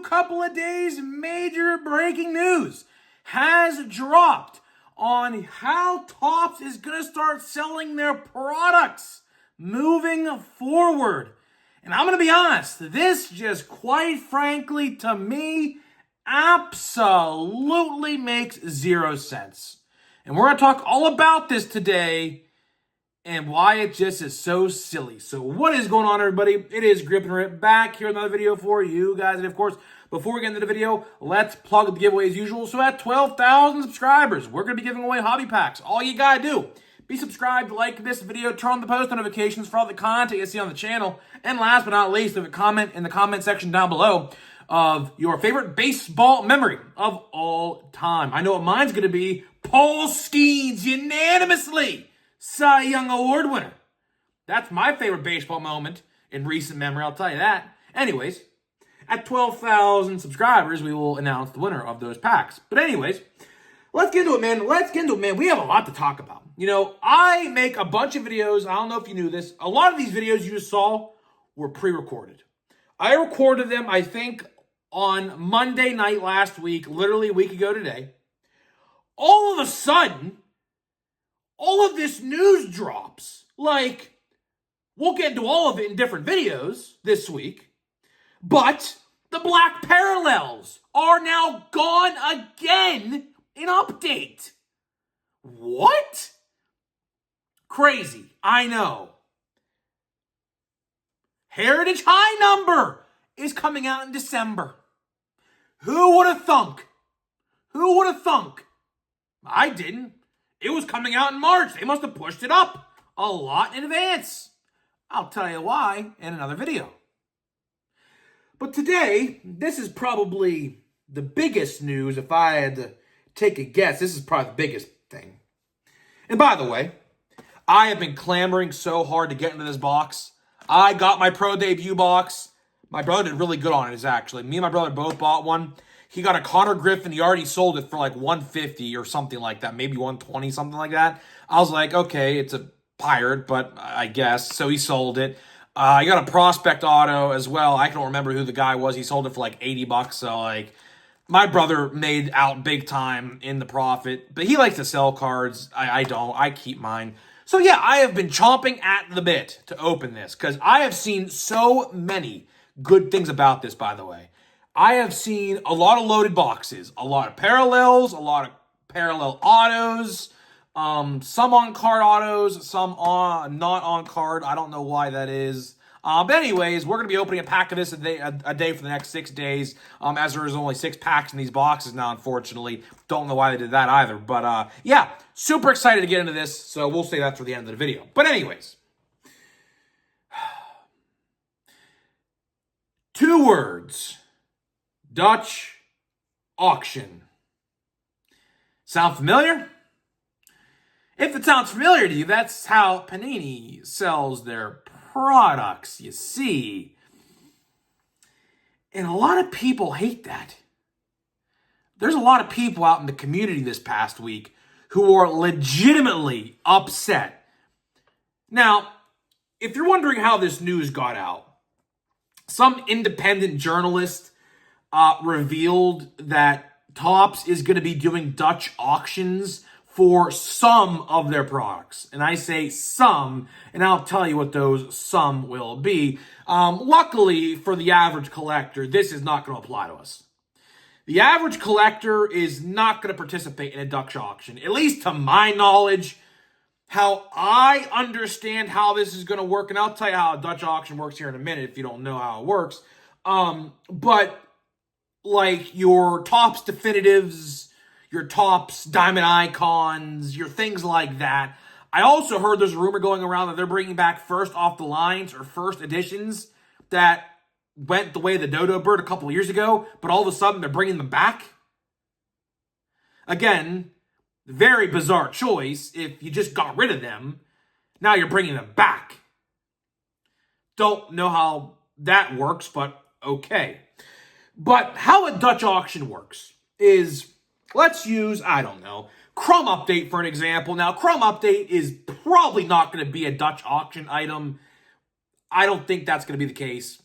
couple of days, major breaking news has dropped on how Topps is going to start selling their products moving forward. And I'm going to be honest, this just quite frankly to me absolutely makes zero sense. And we're going to talk all about this today and why it just is so silly. So what is going on, everybody? It is Grip and Rip back here with another video for you guys. And of course, before we get into the video, let's plug the giveaway as usual. So at 12,000 subscribers, we're going to be giving away hobby packs. All you got to do, be subscribed, like this video, turn on the post notifications for all the content you see on the channel. And last but not least, leave a comment in the comment section down below of your favorite baseball memory of all time. I know what mine's going to be. Paul Skeens unanimously Cy Young Award winner. That's my favorite baseball moment in recent memory, I'll tell you that. Anyways, at 12,000 subscribers, we will announce the winner of those packs. But anyways, let's get into it, man. We have a lot to talk about. You know, I make a bunch of videos. I don't know if you knew this. A lot of these videos you just saw were pre-recorded. I recorded them, I think, on Monday night last week, literally a week ago today. All of a sudden, all of this news drops. Like, we'll get into all of it in different videos this week. But the black parallels are now gone again in update. What? Crazy. I know. Heritage High Number is coming out in December. Who would have thunk? Who would have thunk? I didn't. It was coming out in March. They must have pushed it up a lot in advance. I'll tell you why in another video. But today, this is probably the biggest news. If I had to take a guess, this is probably the biggest thing. And by the way, I have been clamoring so hard to get into this box. I got my Pro Debut box. My brother did really good on it, actually. Me and my brother both bought one. He got a Connor Griffin. He already sold it for like $150 or something like that. Maybe $120, something like that. I was like, okay, it's a pirate, but I guess. So he sold it. I got a Prospect Auto as well. I don't remember who the guy was. He sold it for like $80. So like, my brother made out big time in the profit. But he likes to sell cards. I don't. I keep mine. So yeah, I have been chomping at the bit to open this because I have seen so many good things about this, by the way. I have seen a lot of loaded boxes, a lot of parallels, a lot of parallel autos, some on-card autos, some not on-card. I don't know why that is. But anyways, we're going to be opening a pack of this a day for the next 6 days, as there is only 6 packs in these boxes now, unfortunately. Don't know why they did that either. But yeah, super excited to get into this, so we'll say that for the end of the video. But anyways, 2 words. Dutch auction. Sound familiar? If it sounds familiar to you, that's how Panini sells their products, you see. And a lot of people hate that. There's a lot of people out in the community this past week who are legitimately upset. Now, if you're wondering how this news got out, some independent journalist revealed that Topps is going to be doing Dutch auctions for some of their products. And I say some, and I'll tell you what those some will be. Luckily for the average collector, this is not going to apply to us. The average collector is not going to participate in a Dutch auction, at least to my knowledge. How I understand how this is going to work, and I'll tell you how a Dutch auction works here in a minute if you don't know how it works. But like your Topps Definitives, your Topps Diamond Icons, your things like that. I also heard there's a rumor going around that they're bringing back first off the lines or first editions that went the way of the Dodo Bird a couple of years ago, but all of a sudden they're bringing them back. Again, very bizarre choice if you just got rid of them. Now you're bringing them back. Don't know how that works, but okay. But how a Dutch auction works is, let's use, I don't know, Chrome Update for an example. Now, Chrome Update is probably not going to be a Dutch auction item. I don't think that's going to be the case.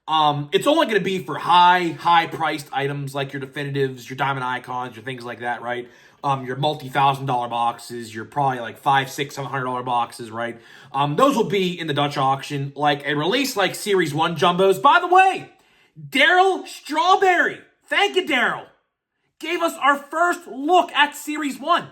It's only going to be for high-priced items like your Definitives, your Diamond Icons, your things like that, right? Your multi-$1,000 boxes, your probably like $500, $600, $700 boxes, right? Those will be in the Dutch auction, like a release like Series 1 jumbos. By the way, Daryl Strawberry, thank you, Daryl, gave us our first look at Series 1.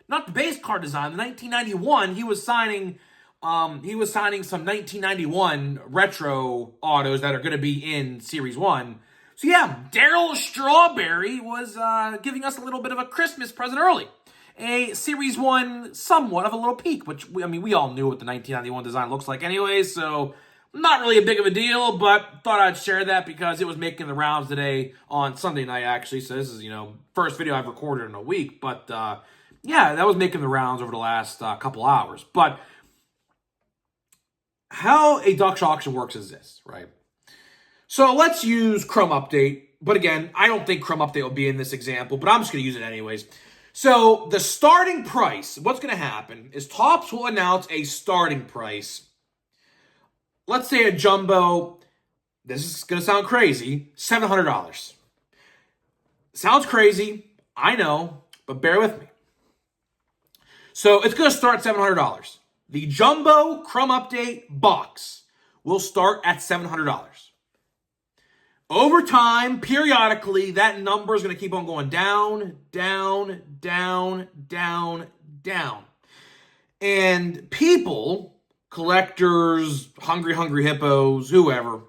Not the base card design. The 1991, he was signing some 1991 retro autos that are going to be in Series 1. So yeah, Daryl Strawberry was giving us a little bit of a Christmas present early. A Series 1 somewhat of a little peek, which, we all knew what the 1991 design looks like anyways, so not really a big of a deal, but thought I'd share that because it was making the rounds today on Sunday night, actually. So this is, first video I've recorded in a week, but yeah, that was making the rounds over the last couple hours. But how a Dutch auction works is this, right? So let's use Chrome Update. But again, I don't think Chrome Update will be in this example, but I'm just going to use it anyways. So the starting price, what's going to happen is Topps will announce a starting price. Let's say a jumbo, this is going to sound crazy, $700. Sounds crazy, I know, but bear with me. So it's going to start at $700. The jumbo Chrome Update box will start at $700. Over time, periodically, that number is going to keep on going down, down, down, down, down. And people, collectors, hungry hippos, whoever,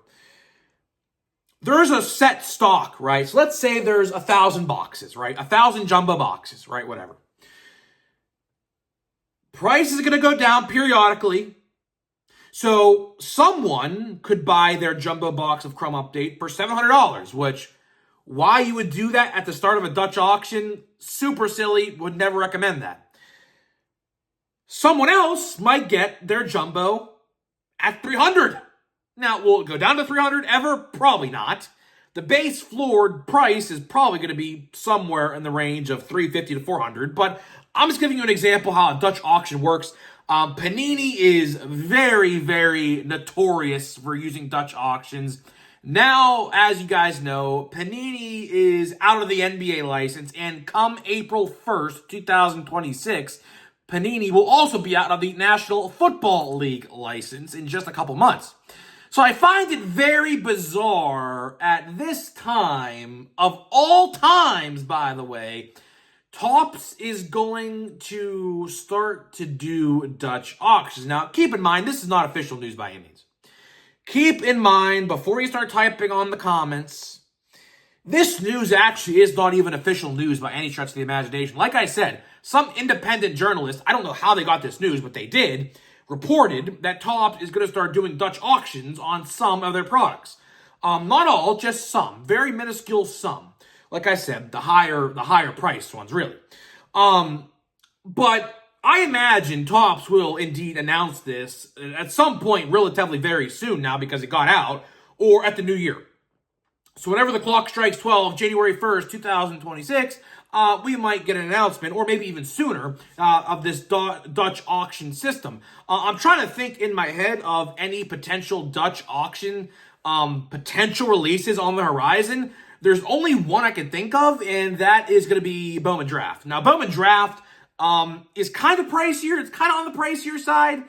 there's a set stock, right? So let's say there's 1,000 boxes, right? 1,000 jumbo boxes, right? Whatever. Price is going to go down periodically. So someone could buy their jumbo box of Chrome Update for $700, which, why you would do that at the start of a Dutch auction, super silly, would never recommend that. Someone else might get their jumbo at $300. Now, will it go down to $300 ever? Probably not. The base floored price is probably going to be somewhere in the range of $350 to $400, but I'm just giving you an example how a Dutch auction works. Panini is very, very notorious for using Dutch auctions. Now, as you guys know, Panini is out of the NBA license, and come April 1st, 2026, Panini will also be out of the National Football League license in just a couple months. So I find it very bizarre at this time, of all times, by the way, Topps is going to start to do Dutch auctions. Now, keep in mind, this is not official news by any means. Keep in mind, before you start typing on the comments, this news actually is not even official news by any stretch of the imagination. Like I said, some independent journalist, I don't know how they got this news, but they did, reported that Topps is going to start doing Dutch auctions on some of their products. Not all, just some. Very minuscule some. Like I said, the higher priced ones, really. But I imagine Topps will indeed announce this at some point relatively very soon now because it got out, or at the new year. So whenever the clock strikes 12, January 1st, 2026, we might get an announcement, or maybe even sooner, of this Dutch auction system. I'm trying to think in my head of any potential Dutch auction potential releases on the horizon. There's only one I can think of, and that is going to be Bowman Draft. Now, Bowman Draft is kind of pricier. It's kind of on the pricier side.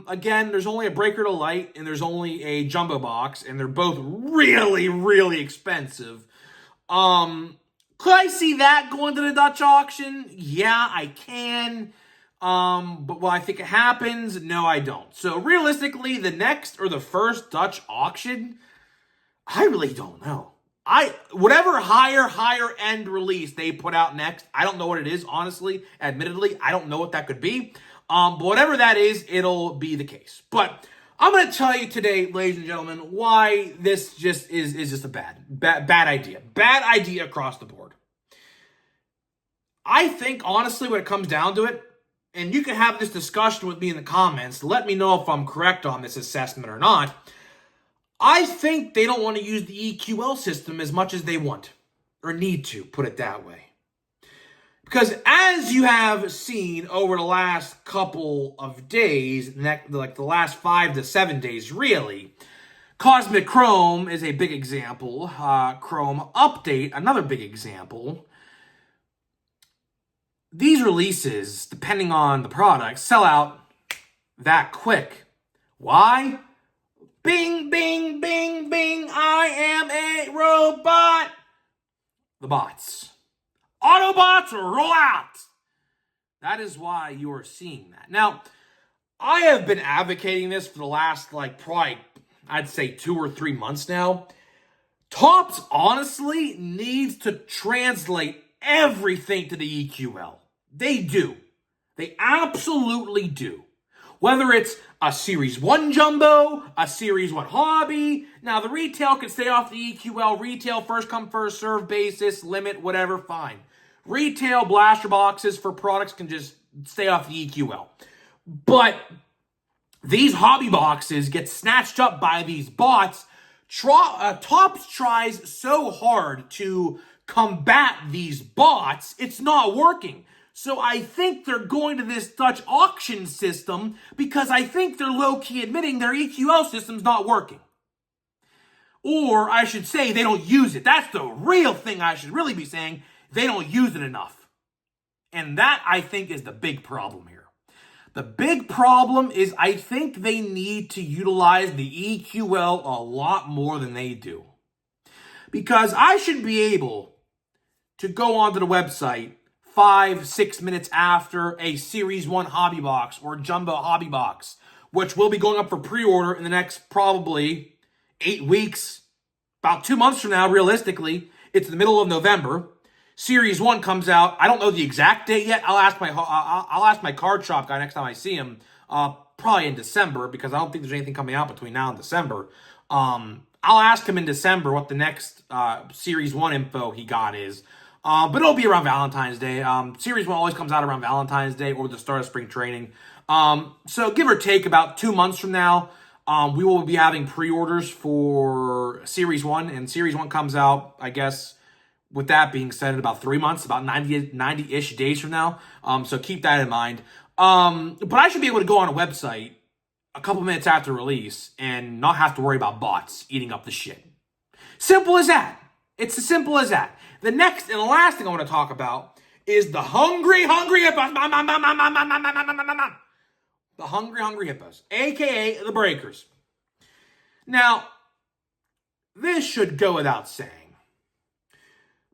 Again, there's only a breaker to light, and there's only a jumbo box, and they're both really, really expensive. Could I see that going to the Dutch auction? Yeah, I can. But will I think it happens? No, I don't. So realistically, the next or the first Dutch auction, I really don't know. Whatever higher end release they put out next, I don't know what it is, honestly. Admittedly, I don't know what that could be. But whatever that is, it'll be the case. But I'm going to tell you today, ladies and gentlemen, why this just is just a bad idea. Bad idea across the board. I think, honestly, when it comes down to it, and you can have this discussion with me in the comments, let me know if I'm correct on this assessment or not. I think they don't want to use the EQL system as much as they want, or need to, put it that way. Because as you have seen over the last couple of days, like the last 5 to 7 days, really, Cosmic Chrome is a big example. Chrome Update, another big example. These releases, depending on the product, sell out that quick. Why? Bing, bing, bing, bing, I am a robot. The bots. Autobots roll out. That is why you are seeing that. Now, I have been advocating this for the last, probably, I'd say 2 or 3 months now. Topps honestly needs to translate everything to the EQL. They do. They absolutely do. Whether it's a Series 1 Jumbo, a Series 1 Hobby. Now, the retail can stay off the EQL. Retail, first come, first serve basis, limit, whatever, fine. Retail blaster boxes for products can just stay off the EQL. But these hobby boxes get snatched up by these bots. Topps tries so hard to combat these bots, it's not working. So I think they're going to this Dutch auction system because I think they're low-key admitting their EQL system's not working. Or I should say they don't use it. That's the real thing I should really be saying. They don't use it enough. And that, I think, is the big problem here. The big problem is I think they need to utilize the EQL a lot more than they do. Because I should be able to go onto the website 5-6 minutes after a Series 1 hobby box or Jumbo hobby box, which will be going up for pre-order in the next probably 8 weeks, about 2 months from now, realistically. It's the middle of November. Series 1 comes out. I don't know the exact date yet. I'll ask my card shop guy next time I see him, probably in December, because I don't think there's anything coming out between now and December. I'll ask him in December what the next Series 1 info he got is. But it'll be around Valentine's Day. Series 1 always comes out around Valentine's Day or the start of spring training. So give or take about 2 months from now, we will be having pre-orders for Series 1. And Series 1 comes out, I guess, with that being said, in about 3 months, about 90-ish days from now. So keep that in mind. But I should be able to go on a website a couple minutes after release and not have to worry about bots eating up the shit. Simple as that. It's as simple as that. The next and the last thing I want to talk about is the hungry hippos. The hungry hippos, a.k.a. the breakers. Now, this should go without saying.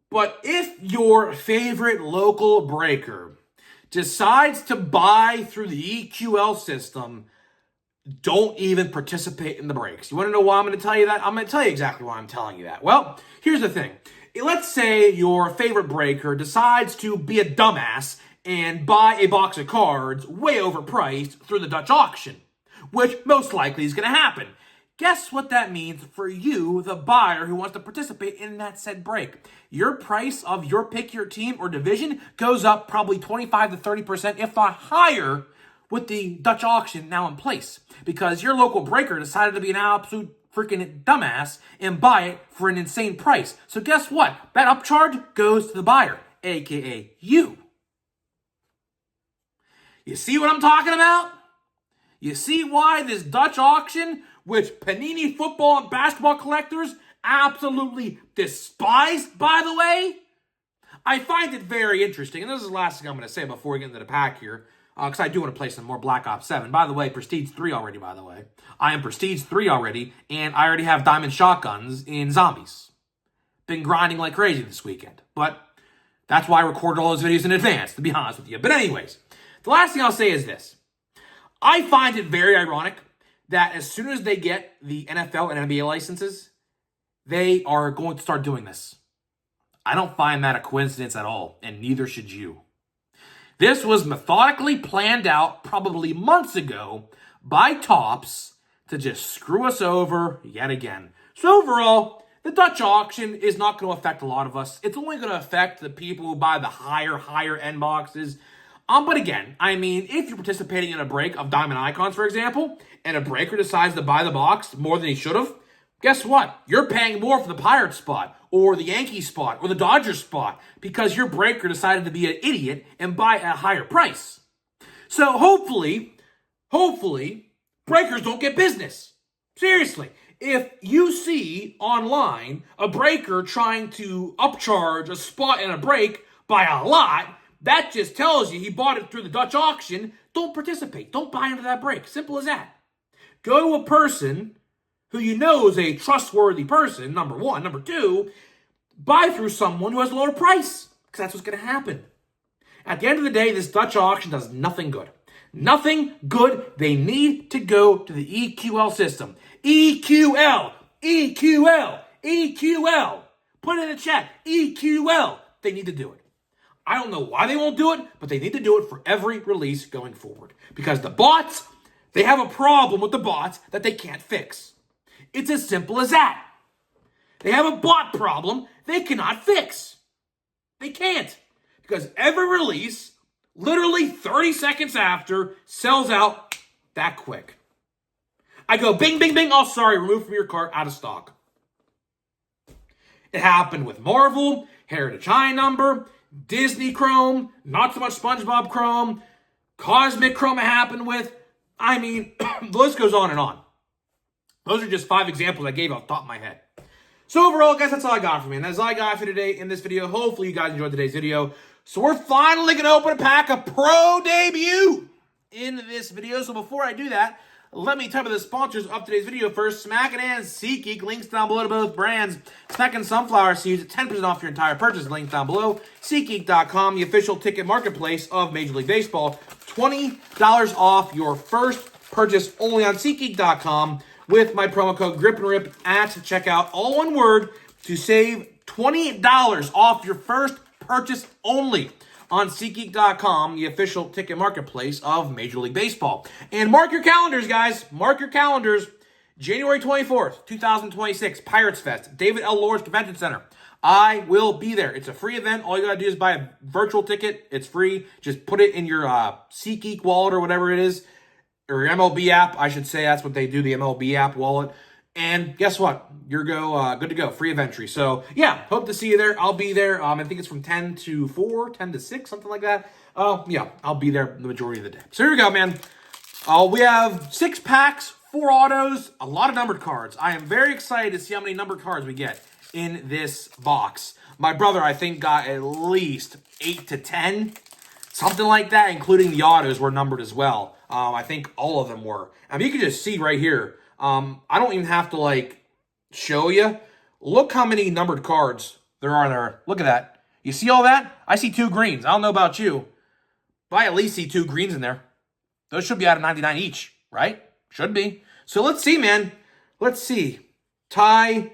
But if your favorite local breaker decides to buy through the EQL system, don't even participate in the breaks. You want to know why I'm going to tell you that? I'm going to tell you exactly why I'm telling you that. Well, here's the thing. Let's say your favorite breaker decides to be a dumbass and buy a box of cards way overpriced through the Dutch auction, which most likely is going to happen. Guess what that means for you, the buyer who wants to participate in that said break? Your price of your pick, your team, or division goes up probably 25 to 30%, if not higher, with the Dutch auction now in place. Because your local breaker decided to be an absolute freaking dumbass and buy it for an insane price. So guess what? That upcharge goes to the buyer, aka you. You see what I'm talking about? You see why this Dutch auction, which Panini football and basketball collectors absolutely despise, by the way? I find it very interesting, and this is the last thing I'm going to say before we get into the pack here, because I do want to play some more Black Ops 7. By the way, Prestige 3 already, by the way. I am Prestige 3 already, and I already have diamond shotguns in zombies. Been grinding like crazy this weekend, but that's why I recorded all those videos in advance, to be honest with you. But anyways, the last thing I'll say is this. I find it very ironic that as soon as they get the NFL and NBA licenses, they are going to start doing this. I don't find that a coincidence at all, and neither should you. This was methodically planned out probably months ago by Topps to just screw us over yet again. So overall, the Dutch auction is not going to affect a lot of us. It's only going to affect the people who buy the higher end boxes. But again, I mean, if you're participating in a break of Diamond Icons, for example, and a breaker decides to buy the box more than he should have, guess what? You're paying more for the Pirates spot, or the Yankees spot, or the Dodgers spot, because your breaker decided to be an idiot and buy at a higher price. So hopefully, breakers don't get business. Seriously. If you see online a breaker trying to upcharge a spot in a break by a lot, that just tells you he bought it through the Dutch auction. Don't participate. Don't buy into that break. Simple as that. Go to a person who you know is a trustworthy person, number one. Number two, buy through someone who has a lower price, because that's what's going to happen. At the end of the day, this Dutch auction does nothing good. Nothing good. They need to go to the EQL system. EQL, EQL, EQL. Put it in the chat. EQL. They need to do it. I don't know why they won't do it, but they need to do it for every release going forward. Because the bots, they have a problem with the bots that they can't fix. It's as simple as that. They have a bot problem they cannot fix. They can't. Because every release, literally 30 seconds after, sells out that quick. I go bing, bing, bing. Oh, sorry, remove from your cart, out of stock. It happened with Marvel, Heritage High Number, Disney Chrome, not so much SpongeBob Chrome, Cosmic Chrome it happened with. I mean, the list goes on and on. Those are just 5 examples I gave off the top of my head. So overall, guys, that's all I got for me. And that's all I got for today in this video. Hopefully you guys enjoyed today's video. So we're finally going to open a pack of Pro Debut in this video. So before I do that, let me tell you the sponsors of today's video first. Smackin' and SeatGeek, links down below to both brands. Smackin' Sunflower Seeds, 10% off your entire purchase, links down below. SeatGeek.com, the official ticket marketplace of Major League Baseball. $20 off your first purchase only on SeatGeek.com with my promo code GRIPANDRIP at checkout. All one word to save $20 off your first purchase only on SeatGeek.com, the official ticket marketplace of Major League Baseball. And mark your calendars, guys. Mark your calendars. January 24th, 2026, Pirates Fest, David L. Lawrence Convention Center. I will be there. It's a free event. All you got to do is buy a virtual ticket. It's free. Just put it in your SeatGeek wallet or whatever it is, or your MLB app, I should say. That's what they do, the MLB app wallet. And guess what? You're good to go. Free of entry. So, yeah, hope to see you there. I'll be there. I think it's from 10 to 4, 10 to 6, something like that. Yeah, I'll be there the majority of the day. So, here we go, man. We have 6 packs, 4 autos, a lot of numbered cards. I am very excited to see how many numbered cards we get in this box. My brother, I think, got at least 8 to 10, something like that, including the autos were numbered as well. I think all of them were. I mean, you can just see right here. I don't even have to, show you. Look how many numbered cards there are there. Look at that. You see all that? I see 2 greens. I don't know about you, but I at least see 2 greens in there. Those should be out of 99 each, right? Should be. So let's see, man. Let's see. Ty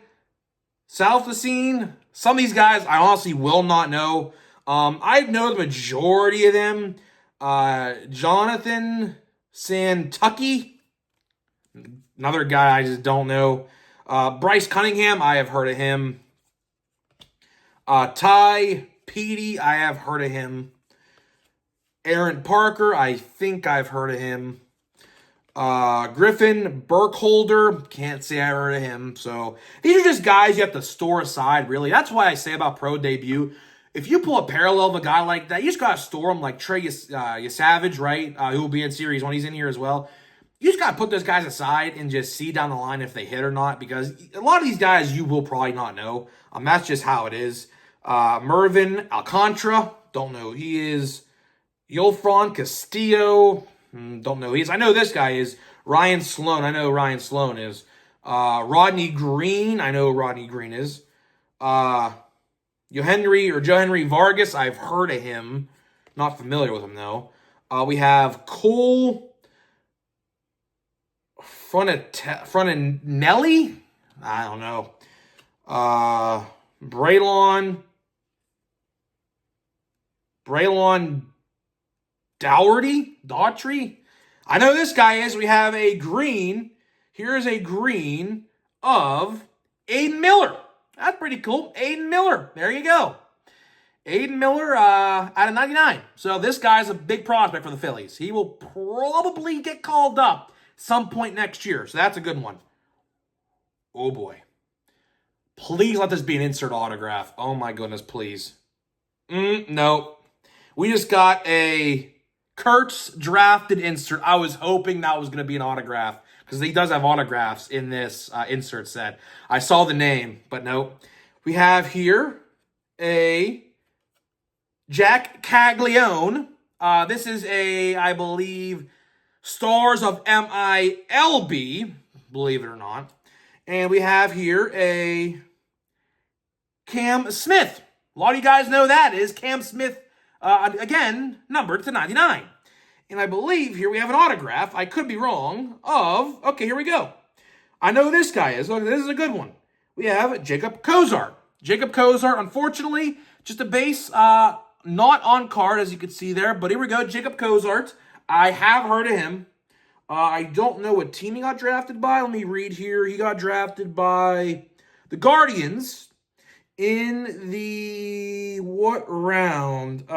Salfacine. Some of these guys I honestly will not know. I know the majority of them. Jonathan Santucky. Another guy I just don't know. Bryce Cunningham, I have heard of him. Ty Petey, I have heard of him. Aaron Parker, I think I've heard of him. Griffin Burkholder, can't say I've heard of him. So these are just guys you have to store aside, really. That's why I say about Pro Debut. If you pull a parallel of a guy like that, you just got to store him like Trey Yesavage, right? Who will be in Series 1. He's in here as well. You just got to put those guys aside and just see down the line if they hit or not, because a lot of these guys you will probably not know. That's just how it is. Mervin Alcantara, don't know who he is. Yolfran Castillo, don't know who he is. I know this guy is. Ryan Sloan, I know who Ryan Sloan is. Rodney Green, I know who Rodney Green is. Johanry Vargas, I've heard of him. Not familiar with him, though. We have Cole Frontinelli? I don't know. Braylon Daughtry? I know this guy is. We have a green. Here's a green of Aiden Miller. That's pretty cool. Aiden Miller. There you go. Aiden Miller out of 99. So this guy's a big prospect for the Phillies. He will probably get called up some point next year. So that's a good one. Oh, boy. Please let this be an insert autograph. Oh, my goodness, please. No. We just got a Kurtz drafted insert. I was hoping that was going to be an autograph, because because he does have autographs in this insert set. I saw the name, but no. We have here a Jack Caglione. This is I believe, Stars of MILB, believe it or not. And we have here a Cam Smith. A lot of you guys know that is Cam Smith, again, numbered to 99. And I believe here we have an autograph, I could be wrong, okay, here we go. I know who this guy is. Look, this is a good one. We have Jacob Cozart. Jacob Cozart, unfortunately, just a base, not on card, as you can see there. But here we go, Jacob Cozart. I have heard of him. I don't know what team he got drafted by. Let me read here. He got drafted by the Guardians in the what round?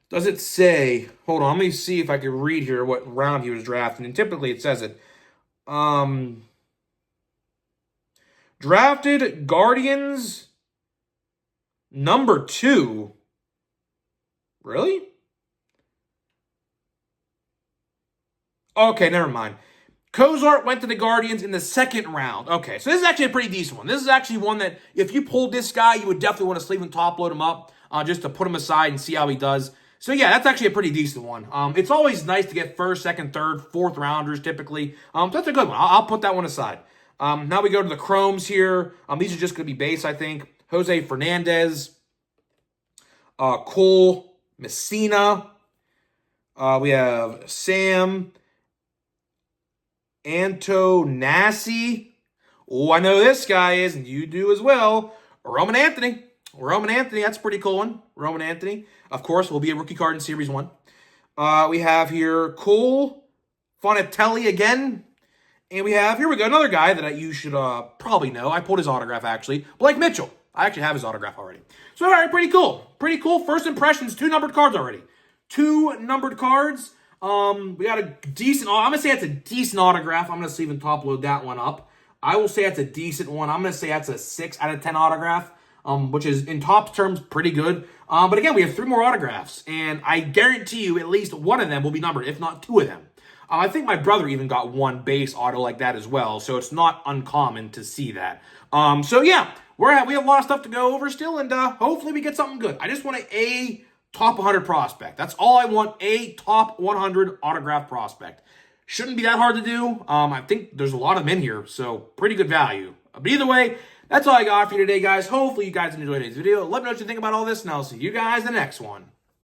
Does it say? Hold on, let me see if I can read here what round he was drafted. And typically it says it. Drafted Guardians number 2. Really? Okay, never mind. Cozart went to the Guardians in the 2nd round. Okay, so this is actually a pretty decent one. This is actually one that, if you pulled this guy, you would definitely want to sleeve and top load him up just to put him aside and see how he does. So yeah, that's actually a pretty decent one. It's always nice to get 1st, 2nd, 3rd, 4th rounders typically. That's a good one. I'll put that one aside. Now we go to the Chromes here. These are just going to be base, I think. Jose Fernandez, Cole Messina. We have Sam Antonassi. Oh, I know who this guy is, and you do as well. Roman Anthony. Roman Anthony, that's a pretty cool one. Roman Anthony, of course, will be a rookie card in Series 1. We have here Cole Fonatelli again. And we have, here we go, another guy that you should probably know. I pulled his autograph, actually. Blake Mitchell. I actually have his autograph already. So, all right, pretty cool. Pretty cool. First impressions, 2 numbered cards already. 2 numbered cards. We got a decent, I'm going to say that's a decent autograph. I'm going to sleeve and top load that one up. I will say that's a decent one. I'm going to say that's a 6 out of 10 autograph, which is, in top terms, pretty good. But again, we have 3 more autographs, and I guarantee you at least one of them will be numbered, if not 2 of them. I think my brother even got 1 base auto like that as well, so it's not uncommon to see that. So yeah, we have a lot of stuff to go over still, and hopefully we get something good. I just want a top 100 prospect. That's all I want, a top 100 autograph prospect. Shouldn't be that hard to do. I think there's a lot of them in here, so pretty good value. But either way, that's all I got for you today, guys. Hopefully you guys enjoyed today's video. Let me know what you think about all this, and I'll see you guys in the next one.